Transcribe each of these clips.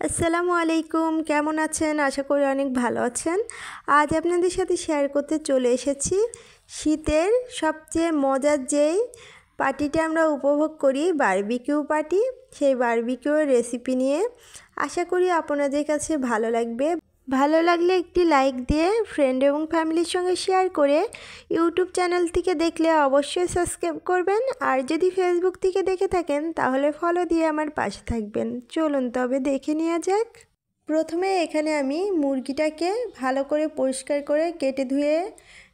আসসালামু আলাইকুম, কেমন আছেন? আশা করি অনেক ভালো আছেন। আজ আপনাদের সাথে শেয়ার করতে চলে এসেছি শীতের সবচেয়ে মজার যেই পার্টিটা আমরা উপভোগ করি, বারবিকিউ পার্টি। সেই বারবিকিউর রেসিপি নিয়ে আশা করি আপনাদের কাছে ভালো লাগবে। ভালো লাগলে একটি লাইক দিয়ে ফ্রেন্ড এবং ফ্যামিলির সঙ্গে শেয়ার করে ইউটিউব চ্যানেল থেকে দেখলে অবশ্যই সাবস্ক্রাইব করবেন। আর যদি ফেসবুক থেকে দেখে থাকেন তাহলে ফলো দিয়ে আমার পাশে থাকবেন। চলুন তবে দেখে নেওয়া যাক। প্রথমে এখানে আমি মুরগিটাকে ভালো করে পরিষ্কার করে কেটে ধুয়ে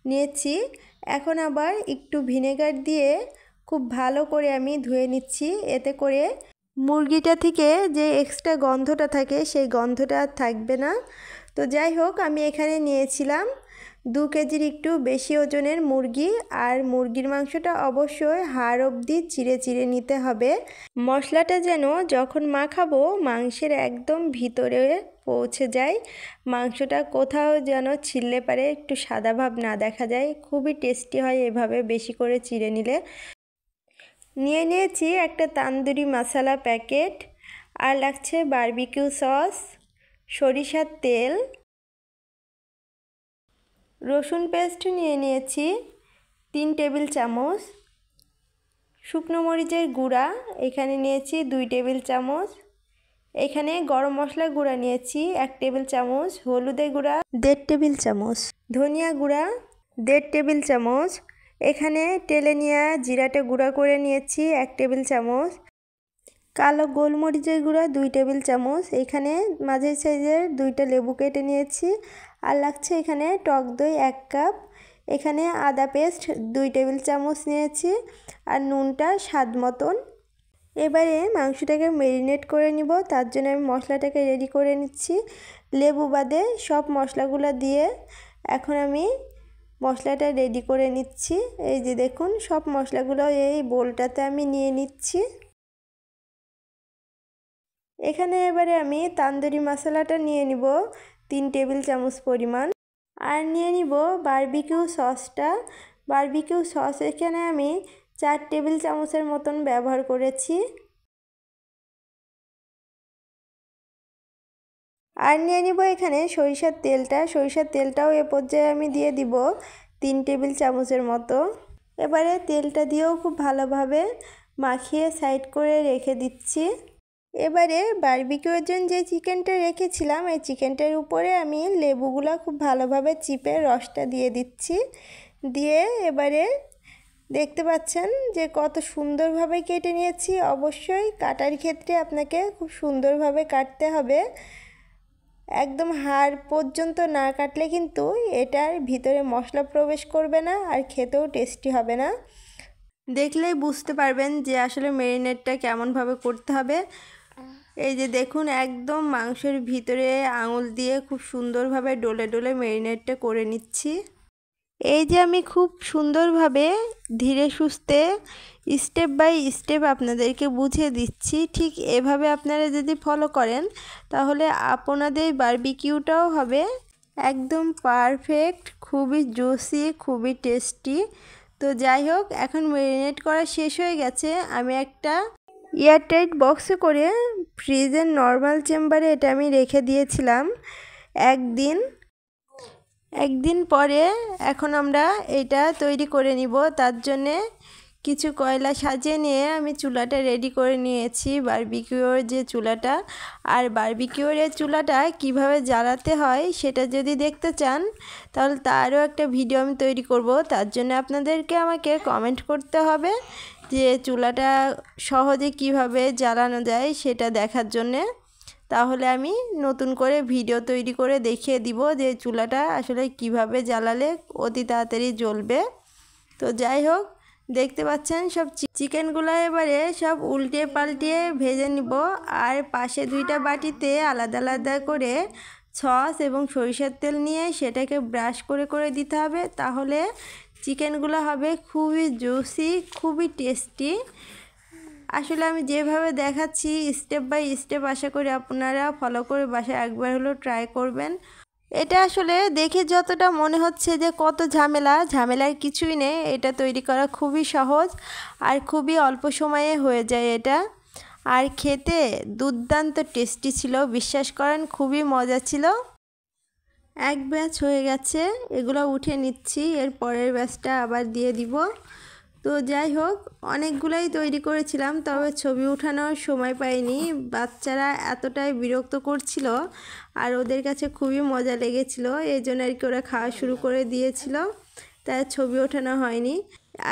নিয়েছি। এখন আবার একটু ভিনেগার দিয়ে খুব ভালো করে আমি ধুয়ে নিচ্ছি। এতে করে মুরগিটা থেকে যে এক্সট্রা গন্ধটা থাকে সেই গন্ধটা আর থাকবে না। তো যাই হোক, আমি এখানে নিয়েছিলাম 2 কেজির একটু বেশি ওজনের মুরগি। আর মুরগির মাংসটা অবশ্যই হাড় অবধি চিড়ে চিড়ে নিতে হবে। মশলাটা যেন যখন মাখাবো মাংসের একদম ভিতরে পৌঁছে যায়, মাংসটা কোথাও যেন ছিললে পারে একটু সাদা ভাব না দেখা যায়। খুবই টেস্টি হয় এভাবে বেশি করে চিড়ে নিলে। নিয়ে নিয়েছি একটা তান্দুরি মশলা প্যাকেট, আর লাগছে বারবিকিউ সস, সরিষার তেল, রসুন পেস্ট নিয়ে নিয়েছি 3 টেবিল চামচ, শুকনো মরিচের গুঁড়া এখানে নিয়েছি 2 টেবিল চামচ, এখানে গরম মশলা গুঁড়া নিয়েছি 1 টেবিল চামচ, হলুদের গুঁড়া 1.5 টেবিল চামচ, ধনিয়া গুঁড়া 1.5 টেবিল চামচ, এখানে টেলে নেওয়া জিরাটা গুঁড়া করে নিয়েছি 1 টেবিল চামচ, কালো গোলমরিচের গুঁড়া 2 টেবিল চামচ, এখানে মাঝারি সাইজের 2টা লেবু কেটে নিয়েছি। আর লাগছে এখানে টক দই 1 কাপ, এখানে আদা পেস্ট 2 টেবিল চামচ নিয়েছি, আর নুনটা স্বাদ মতন। এবারে মাংসটাকে ম্যারিনেট করে নিব, তার জন্য আমি মশলাটাকে রেডি করে নিচ্ছি। লেবু বাদে সব মশলাগুলো দিয়ে এখন আমি মশলাটা রেডি করে নিচ্ছি। এই যে দেখুন, সব মশলাগুলো এই বোলটাতে আমি নিয়ে নিচ্ছি। এখানে এবারে আমি তান্দুরি মশলাটা নিয়ে নিব 3 টেবিল চামচ পরিমাণ, আর নিয়ে নিব বারবিকিউ সসটা। বারবিকিউ সস এখানে আমি 4 টেবিল চামচের মতন ব্যবহার করেছি। আর নিয়ে নিব এখানে সরিষার তেলটা। সরিষার তেলটাও এ পর্যায়ে আমি দিয়ে দিব 3 টেবিল চামচের মতো। এবারে তেলটা দিয়েও খুব ভালোভাবে মাখিয়ে সাইড করে রেখে দিচ্ছি। এবারে বারবিকিউর জন্য যে চিকেনটা রেখেছিলাম এই চিকেনটার উপরে আমি লেবুগুলো খুব ভালোভাবে চিপে রসটা দিয়ে দিচ্ছি। দিয়ে এবারে দেখতে পাচ্ছেন যে কত সুন্দরভাবে কেটে নিয়েছি। অবশ্যই কাটার ক্ষেত্রে আপনাকে খুব সুন্দরভাবে কাটতে হবে। একদম হাড় পর্যন্ত না কাটলে কিন্তু এটার ভিতরে মশলা প্রবেশ করবে না, আর খেতেও টেস্টি হবে না। দেখলেই বুঝতে পারবেন যে আসলে ম্যারিনেটটা কেমনভাবে করতে হবে। এই যে দেখুন, একদম মাংসের ভিতরে আঙুল দিয়ে খুব সুন্দরভাবে ডলে ডলে ম্যারিনেটটা করে নিচ্ছি। এই যে আমি খুব সুন্দরভাবে ধীরে সুস্থে স্টেপ বাই স্টেপ আপনাদেরকে বুঝিয়ে দিচ্ছি। ঠিক এভাবে আপনারা যদি ফলো করেন তাহলে আপনাদের বারবিকিউটাও হবে একদম পারফেক্ট, খুবই জুসি, খুবই টেস্টি। তো যাই হোক, এখন ম্যারিনেট করা শেষ হয়ে গেছে। আমি একটা এয়ারটাইট বক্সে করে ফ্রিজের নর্মাল চেম্বারে এটা আমি রেখে দিয়েছিলাম একদিন পরে এখন আমরা এটা তৈরি করে নিব। তার জন্যে কিছু কয়লা সাজিয়ে নিয়ে আমি চুলাটা রেডি করে নিয়েছি, বারবিকিউর যে চুলাটা। আর বারবিকিউর এই চুলাটা কিভাবে জ্বালাতে হয় সেটা যদি দেখতে চান তাহলে তারও একটা ভিডিও আমি তৈরি করব। তার জন্য আপনাদেরকে আমাকে কমেন্ট করতে হবে যে চুলাটা সহজে কিভাবে জ্বালানো যায় সেটা দেখার জন্যে। তাহলে আমি নতুন করে ভিডিও তৈরি করে দেখিয়ে দিব যে চুলাটা আসলে কিভাবে জ্বালালে অতি তাড়াতাড়ি জ্বলবে। তো যাই হোক, দেখতে পাচ্ছেন সব চিকেনগুলো এবারে সব উল্টে পাল্টিয়ে ভেজে নিব। আর পাশে 2টা বাটিতে আলাদা আলাদা করে সস এবং সরিষার তেল নিয়ে সেটাকে ব্রাশ করে করে দিতে হবে। তাহলে চিকেনগুলো হবে খুবই জুসি, খুবই টেস্টি। আসলে আমি যেভাবে দেখাচ্ছি স্টেপ বাই স্টেপ, আশা করি আপনারা ফলো করে বাসায় একবার হলেও ট্রাই করবেন। এটা আসলে দেখে যতটা মনে হচ্ছে যে কত ঝামেলার কিছুই নেই। এটা তৈরি করা খুবই সহজ আর খুবই অল্প সময়ে হয়ে যায় এটা। আর খেতে দুর্দান্ত টেস্টি ছিল, বিশ্বাস করেন খুবই মজা ছিল। এক ব্যাচ হয়ে গেছে, এগুলো উঠে নিচ্ছি, এর পরের ব্যাচটা আবার দিয়ে দিব। তো যাই হোক, অনেকগুলাই তৈরি করেছিলাম, তবে ছবি ওঠানোর সময় পাইনি। বাচ্চারা এতটাই বিরক্ত করছিল আর ওদের কাছে খুবই মজা লেগেছিল, এই জন্য আর কি ওরা খাওয়া শুরু করে দিয়েছিল, তাই ছবি ওঠানো হয়নি।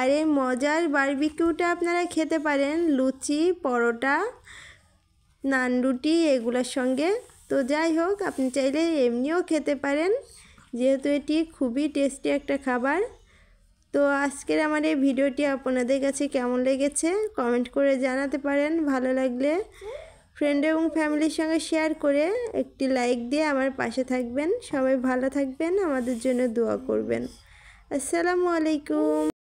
আর এই মজার বারবিকিউটা আপনারা খেতে পারেন লুচি, পরোটা, নান রুটি এগুলোর সঙ্গে। তো যাই হোক, আপনি চাইলে এমনিও খেতে পারেন, যেহেতু এটি খুবই টেস্টি একটা খাবার। তো আজকের আমার এই ভিডিওটি আপনাদের কাছে কেমন লেগেছে কমেন্ট করে জানাতে পারেন। ভালো লাগলে ফ্রেন্ড এবং ফ্যামিলির সঙ্গে শেয়ার করে একটি লাইক দিয়ে আমার পাশে থাকবেন। সবাই ভালো থাকবেন, আমাদের জন্য দোয়া করবেন। আসসালামু আলাইকুম।